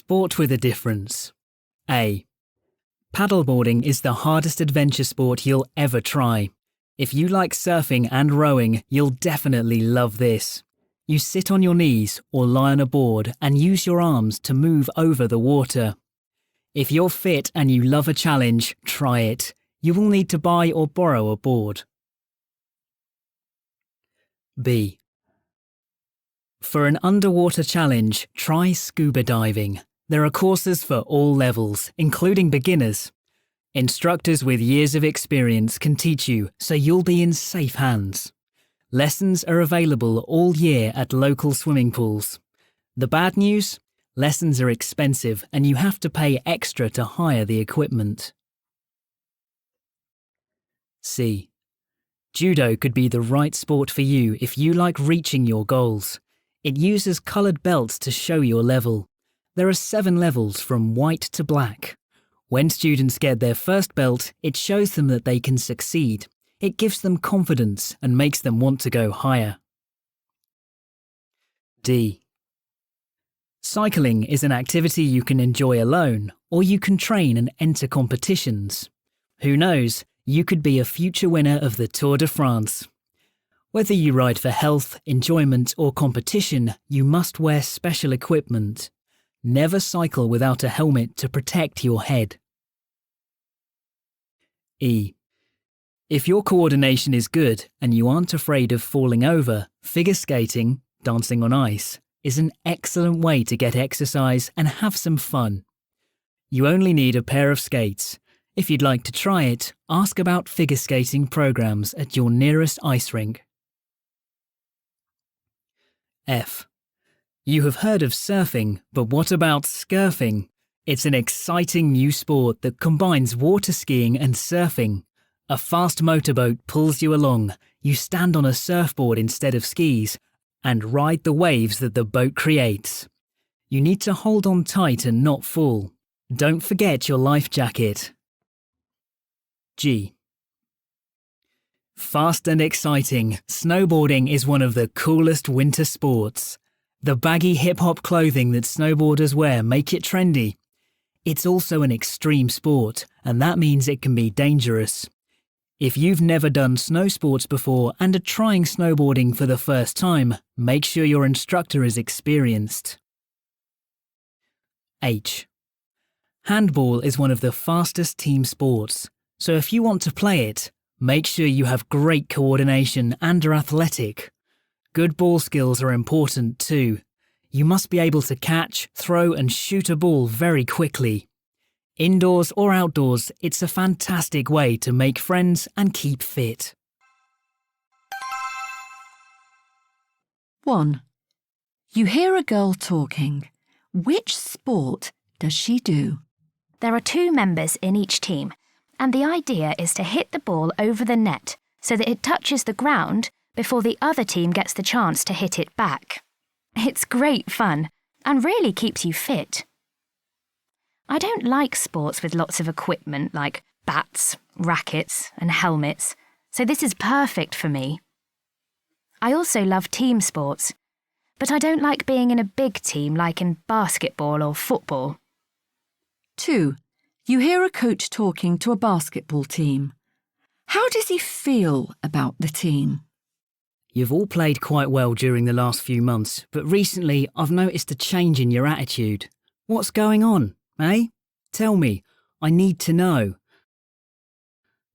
Sport with a difference. A. Paddleboarding is the hardest adventure sport you'll ever try. If you like surfing and rowing, you'll definitely love this. You sit on your knees or lie on a board and use your arms to move over the water. If you're fit and you love a challenge, try it. You will need to buy or borrow a board. B. For an underwater challenge, try scuba diving. There are courses for all levels, including beginners. Instructors with years of experience can teach you, so you'll be in safe hands. Lessons are available all year at local swimming pools. The bad news? Lessons are expensive and you have to pay extra to hire the equipment. C. Judo could be the right sport for you if you like reaching your goals. It uses coloured belts to show your level. There are 7 levels from white to black. When students get their first belt, it shows them that they can succeed. It gives them confidence and makes them want to go higher. D. Cycling is an activity you can enjoy alone, or you can train and enter competitions. Who knows, you could be a future winner of the Tour de France. Whether you ride for health, enjoyment or competition, you must wear special equipment. Never cycle without a helmet to protect your head. E. If your coordination is good and you aren't afraid of falling over, figure skating, dancing on ice, is an excellent way to get exercise and have some fun. You only need a pair of skates. If you'd like to try it, ask about figure skating programs at your nearest ice rink. F. You have heard of surfing, but what about Skurfing? It's an exciting new sport that combines water skiing and surfing. A fast motorboat pulls you along, you stand on a surfboard instead of skis, and ride the waves that the boat creates. You need to hold on tight and not fall. Don't forget your life jacket. G. Fast and exciting, snowboarding is one of the coolest winter sports. The baggy hip-hop clothing that snowboarders wear make it trendy. It's also an extreme sport, and that means it can be dangerous. If you've never done snow sports before and are trying snowboarding for the first time, make sure your instructor is experienced. H. Handball is one of the fastest team sports, so if you want to play it, make sure you have great coordination and are athletic. Good ball skills are important too. You must be able to catch, throw and shoot a ball very quickly. Indoors or outdoors, it's a fantastic way to make friends and keep fit. 1. You hear a girl talking. Which sport does she do? There are 2 members in each team, and the idea is to hit the ball over the net so that it touches the ground before the other team gets the chance to hit it back. It's great fun and really keeps you fit. I don't like sports with lots of equipment like bats, rackets and helmets, so this is perfect for me. I also love team sports, but I don't like being in a big team like in basketball or football. 2. You hear a coach talking to a basketball team. How does he feel about the team? You've all played quite well during the last few months, but recently I've noticed a change in your attitude. What's going on, eh? Tell me, I need to know.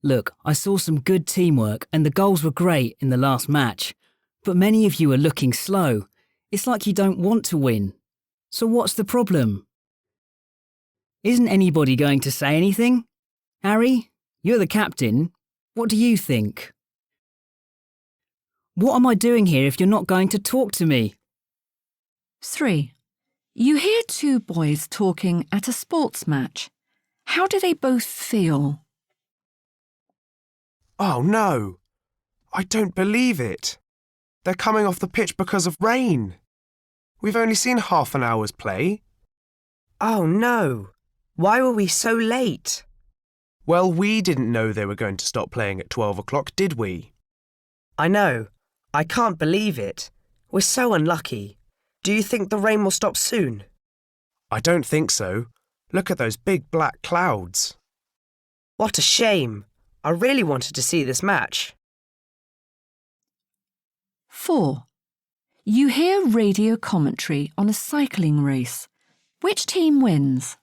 Look, I saw some good teamwork and the goals were great in the last match, but many of you are looking slow. It's like you don't want to win. So what's the problem? Isn't anybody going to say anything? Harry, you're the captain. What do you think? What am I doing here if you're not going to talk to me? 3. You hear 2 boys talking at a sports match. How do they both feel? Oh no! I don't believe it. They're coming off the pitch because of rain. We've only seen half an hour's play. Oh no! Why were we so late? Well, we didn't know they were going to stop playing at 12 o'clock, did we? I know. I can't believe it. We're so unlucky. Do you think the rain will stop soon? I don't think so. Look at those big black clouds. What a shame. I really wanted to see this match. 4. You hear radio commentary on a cycling race. Which team wins?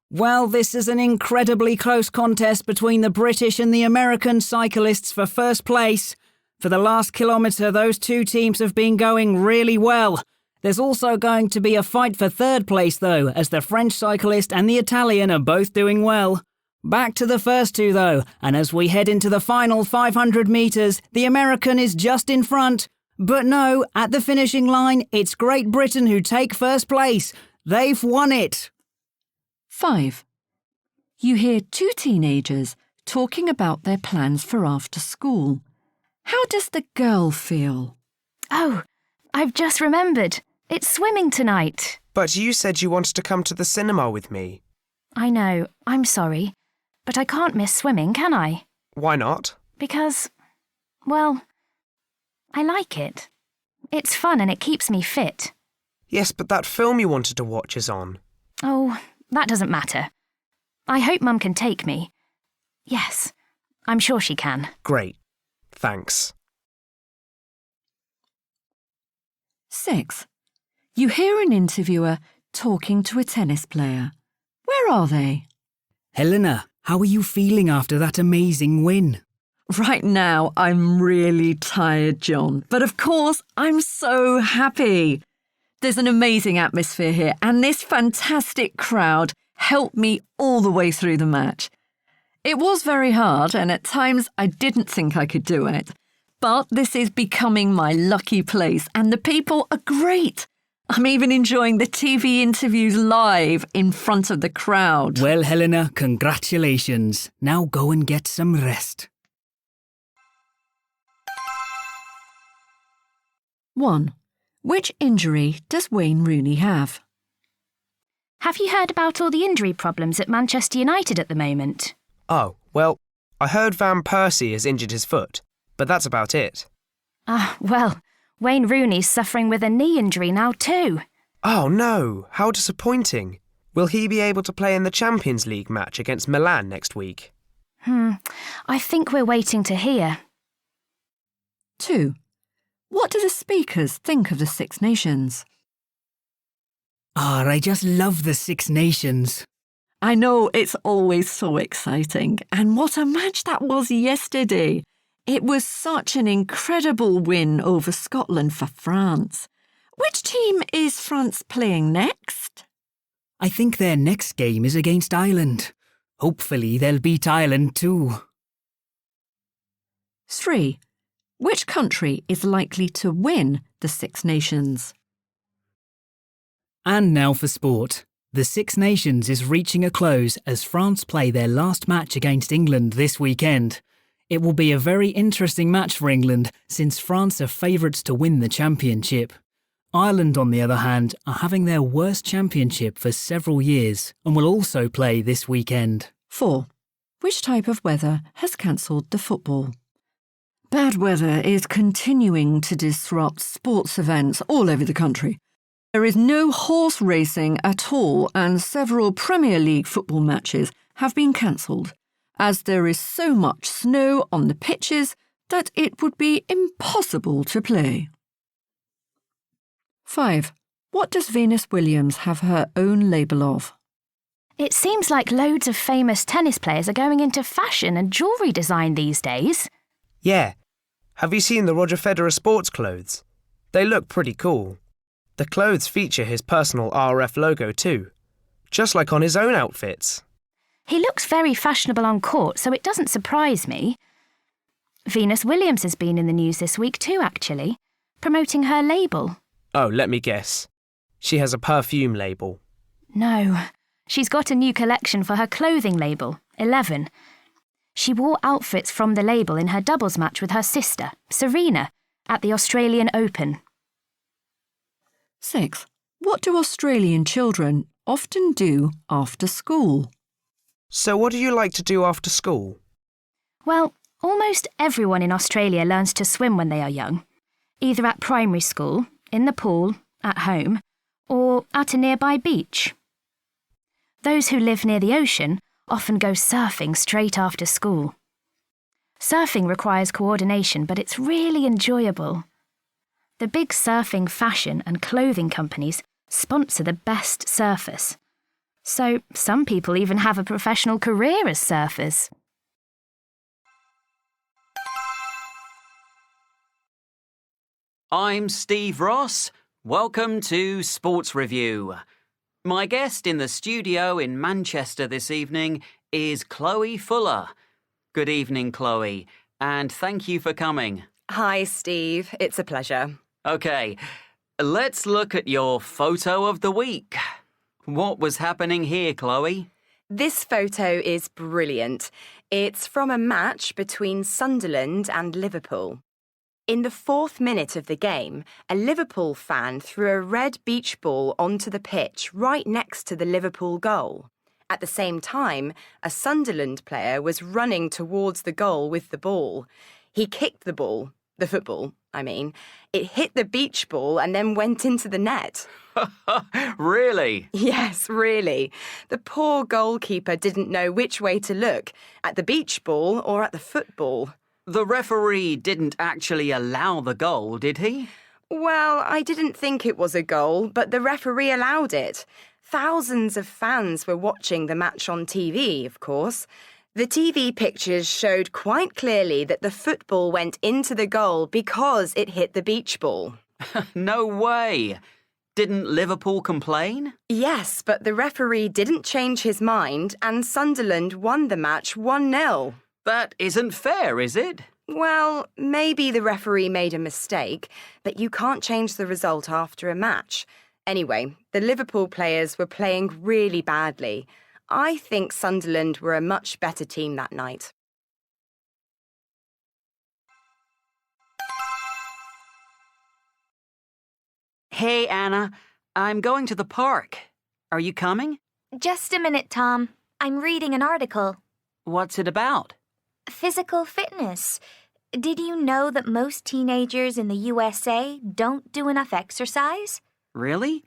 Well, this is an incredibly close contest between the British and the American cyclists for first place. For the last kilometre, those two teams have been going really well. There's also going to be a fight for third place, though, as the French cyclist and the Italian are both doing well. Back to the first two, though, and as we head into the final 500 metres, the American is just in front. But no, at the finishing line, it's Great Britain who take first place. They've won it. 5. You hear two teenagers talking about their plans for after school. How does the girl feel? Oh, I've just remembered. It's swimming tonight. But you said you wanted to come to the cinema with me. I know, I'm sorry. But I can't miss swimming, can I? Why not? Because, well, I like it. It's fun and it keeps me fit. Yes, but that film you wanted to watch is on. Oh, that doesn't matter. I hope Mum can take me. Yes, I'm sure she can. Great. Thanks. 6. You hear an interviewer talking to a tennis player. Where are they? Helena, how are you feeling after that amazing win? Right now, I'm really tired, John. But of course, I'm so happy. There's an amazing atmosphere here, and this fantastic crowd helped me all the way through the match. It was very hard, and at times I didn't think I could do it. But this is becoming my lucky place, and the people are great. I'm even enjoying the TV interviews live in front of the crowd. Well, Helena, congratulations. Now go and get some rest. 1. Which injury does Wayne Rooney have? Have you heard about all the injury problems at Manchester United at the moment? Oh, well, I heard Van Persie has injured his foot, but that's about it. Well, Wayne Rooney's suffering with a knee injury now too. Oh no, how disappointing. Will he be able to play in the Champions League match against Milan next week? I think we're waiting to hear. 2. What do the speakers think of the Six Nations? I just love the Six Nations. I know, it's always so exciting. And what a match that was yesterday. It was such an incredible win over Scotland for France. Which team is France playing next? I think their next game is against Ireland. Hopefully they'll beat Ireland too. 3. Which country is likely to win the Six Nations? And now for sport. The Six Nations is reaching a close as France play their last match against England this weekend. It will be a very interesting match for England since France are favourites to win the championship. Ireland, on the other hand, are having their worst championship for several years and will also play this weekend. 4. Which type of weather has cancelled the football? Bad weather is continuing to disrupt sports events all over the country. There is no horse racing at all, and several Premier League football matches have been cancelled, as there is so much snow on the pitches that it would be impossible to play. 5. What does Venus Williams have her own label of? It seems like loads of famous tennis players are going into fashion and jewellery design these days. Yeah. Have you seen the Roger Federer sports clothes? They look pretty cool. The clothes feature his personal RF logo too, just like on his own outfits. He looks very fashionable on court, so it doesn't surprise me. Venus Williams has been in the news this week too, actually, promoting her label. Oh, let me guess. She has a perfume label. No, she's got a new collection for her clothing label, 11. She wore outfits from the label in her doubles match with her sister, Serena, at the Australian Open. 6. What do Australian children often do after school? So what do you like to do after school? Well, almost everyone in Australia learns to swim when they are young, either at primary school, in the pool, at home, or at a nearby beach. Those who live near the ocean often go surfing straight after school. Surfing requires coordination, but it's really enjoyable. The big surfing fashion and clothing companies sponsor the best surfers. So some people even have a professional career as surfers. I'm Steve Ross. Welcome to Sports Review. My guest in the studio in Manchester this evening is Chloe Fuller. Good evening, Chloe, and thank you for coming. Hi, Steve. It's a pleasure. Okay, let's look at your photo of the week. What was happening here, Chloe? This photo is brilliant. It's from a match between Sunderland and Liverpool. In the 4th minute of the game, a Liverpool fan threw a red beach ball onto the pitch right next to the Liverpool goal. At the same time, a Sunderland player was running towards the goal with the ball. He kicked the ball, the football, I mean. It hit the beach ball and then went into the net. Really? Yes, really. The poor goalkeeper didn't know which way to look, at the beach ball or at the football. The referee didn't actually allow the goal, did he? Well, I didn't think it was a goal, but the referee allowed it. Thousands of fans were watching the match on TV, of course. The TV pictures showed quite clearly that the football went into the goal because it hit the beach ball. No way. Didn't Liverpool complain? Yes, but the referee didn't change his mind and Sunderland won the match 1-0. That isn't fair, is it? Well, maybe the referee made a mistake, but you can't change the result after a match. Anyway, the Liverpool players were playing really badly. I think Sunderland were a much better team that night. Hey, Anna, I'm going to the park. Are you coming? Just a minute, Tom. I'm reading an article. What's it about? Physical fitness. Did you know that most teenagers in the USA don't do enough exercise? Really?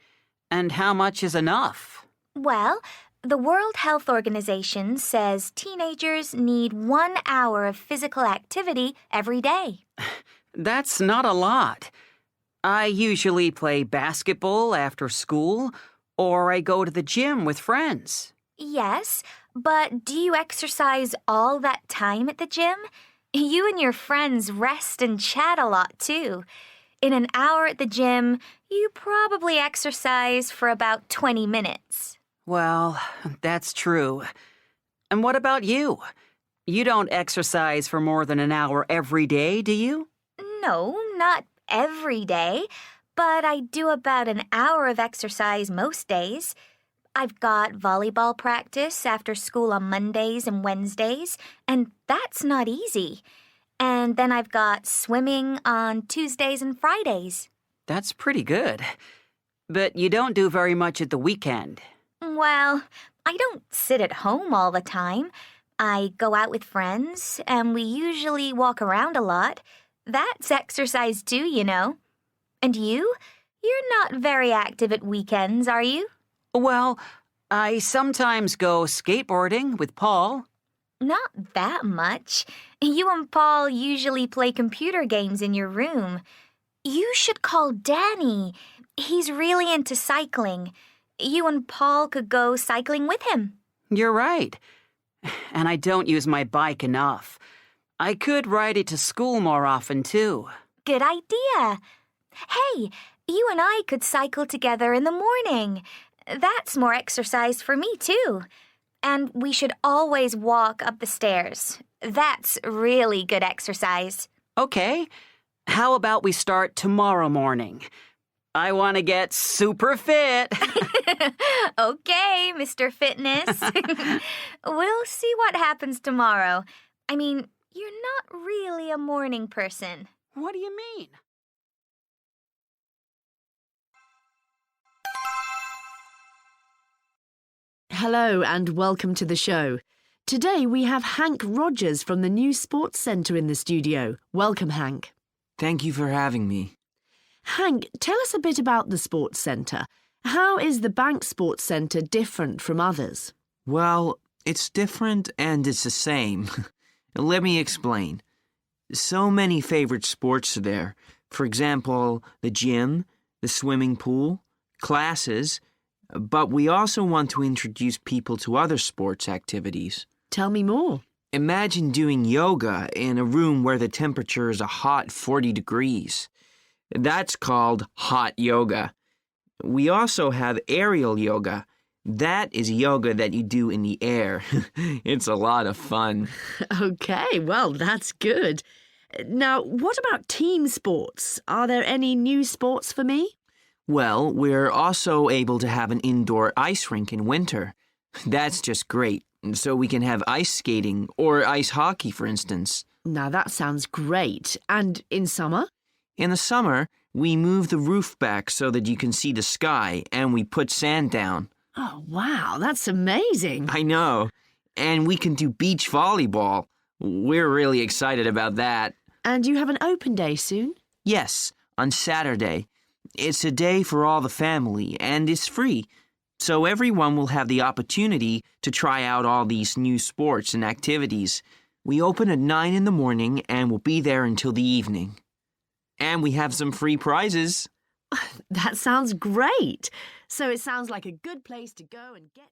And how much is enough? Well, the World Health Organization says teenagers need 1 hour of physical activity every day. That's not a lot. I usually play basketball after school, or I go to the gym with friends. Yes, but do you exercise all that time at the gym? You and your friends rest and chat a lot, too. In an hour at the gym, you probably exercise for about 20 minutes. Well, that's true. And what about you? You don't exercise for more than an hour every day, do you? No, not every day, but I do about an hour of exercise most days. I've got volleyball practice after school on Mondays and Wednesdays, and that's not easy. And then I've got swimming on Tuesdays and Fridays. That's pretty good. But you don't do very much at the weekend. Well, I don't sit at home all the time. I go out with friends, and we usually walk around a lot. That's exercise too, you know. And you? You're not very active at weekends, are you? Well, I sometimes go skateboarding with Paul. Not that much. You and Paul usually play computer games in your room. You should call Danny. He's really into cycling. You and Paul could go cycling with him. You're right. And I don't use my bike enough. I could ride it to school more often, too. Good idea. Hey, you and I could cycle together in the morning. That's more exercise for me, too. And we should always walk up the stairs. That's really good exercise. Okay. How about we start tomorrow morning? I want to get super fit. Okay, Mr. Fitness. We'll see what happens tomorrow. I mean, you're not really a morning person. What do you mean? Hello and welcome to the show. Today we have Hank Rogers from the new Sports Centre in the studio. Welcome, Hank. Thank you for having me. Hank, tell us a bit about the Sports Centre How is the Bank Sports Centre different from others? Well, it's different and it's the same. Let me explain. So many favorite sports are there. For example, the gym, the swimming pool, classes. But we also want to introduce people to other sports activities. Tell me more. Imagine doing yoga in a room where the temperature is a hot 40 degrees. That's called hot yoga. We also have aerial yoga. That is yoga that you do in the air. It's a lot of fun. Okay, well, that's good. Now, what about team sports? Are there any new sports for me? Well, we're also able to have an indoor ice rink in winter. That's just great. So we can have ice skating or ice hockey, for instance. Now, that sounds great. And in summer? In the summer, we move the roof back so that you can see the sky, and we put sand down. Oh, wow, that's amazing. I know. And we can do beach volleyball. We're really excited about that. And you have an open day soon? Yes, on Saturday. It's a day for all the family, and it's free. So everyone will have the opportunity to try out all these new sports and activities. We open at 9 in the morning and we'll be there until the evening. And we have some free prizes. That sounds great. So it sounds like a good place to go and get